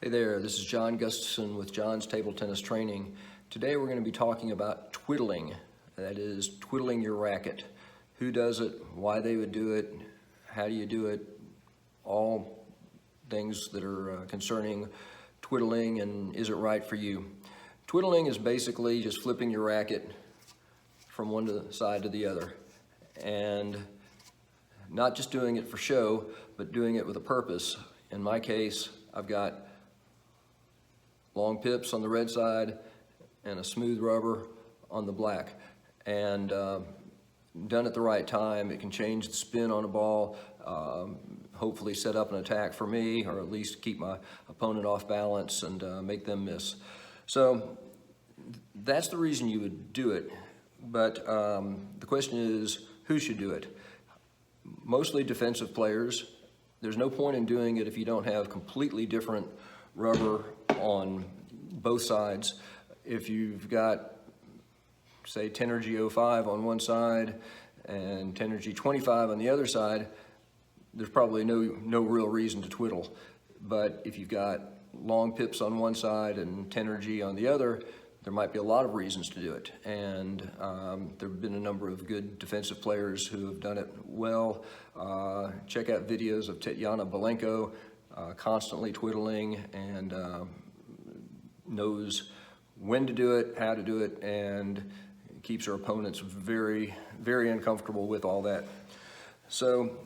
Hey there, this is John Gustafson with John's Table Tennis Training. Today we're going to be talking about twiddling. That is, twiddling your racket. Who does it, why they would do it, how do you do it, all things that are concerning twiddling and is it right for you. Twiddling is basically just flipping your racket from one side to the other. And not just doing it for show, but doing it with a purpose. In my case, I've got long pips on the red side and a smooth rubber on the black. And done at the right time, it can change the spin on a ball, hopefully set up an attack for me, or at least keep my opponent off balance and make them miss. So that's the reason you would do it. But the question is, who should do it? Mostly defensive players. There's no point in doing it if you don't have completely different rubber on both sides. If you've got, say, Tenergy 05 on one side and Tenergy 25 on the other side, there's probably no real reason to twiddle. But if you've got long pips on one side and Tenergy on the other, there might be a lot of reasons to do it. And there have been a number of good defensive players who have done it well. Check out videos of Tatiana Balenko, constantly twiddling and knows when to do it, how to do it, and keeps her opponents very, very uncomfortable with all that. So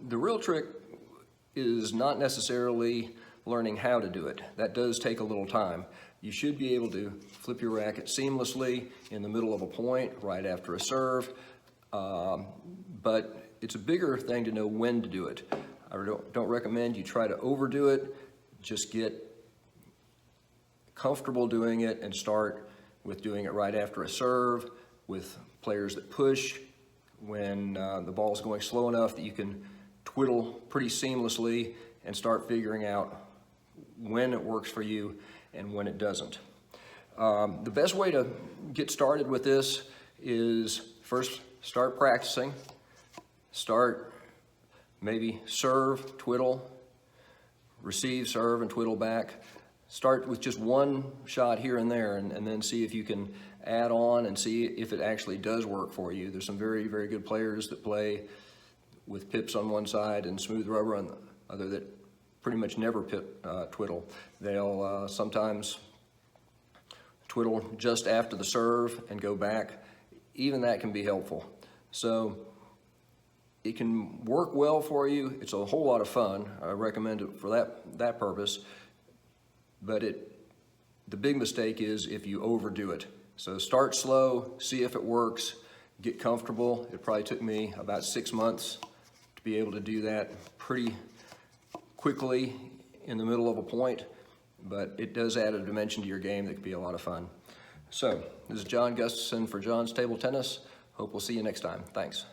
the real trick is not necessarily learning how to do it. That does take a little time. You should be able to flip your racket seamlessly in the middle of a point, right after a serve, but it's a bigger thing to know when to do it. I don't recommend you try to overdo it. Just get comfortable doing it and start with doing it right after a serve with players that push when the ball's going slow enough that you can twiddle pretty seamlessly and start figuring out when it works for you and when it doesn't. The best way to get started with this is first start practicing. Start maybe serve, twiddle, receive, serve, and twiddle back. Start with just one shot here and there and then see if you can add on and see if it actually does work for you. There's some very, very good players that play with pips on one side and smooth rubber on the other that pretty much never twiddle. They'll sometimes twiddle just after the serve and go back. Even that can be helpful. So it can work well for you. It's a whole lot of fun. I recommend it for that purpose. But the big mistake is if you overdo it. So start slow, see if it works, get comfortable. It probably took me about 6 months to be able to do that pretty quickly in the middle of a point, but it does add a dimension to your game that could be a lot of fun. So this is John Gustafson for John's Table Tennis. Hope we'll see you next time. Thanks.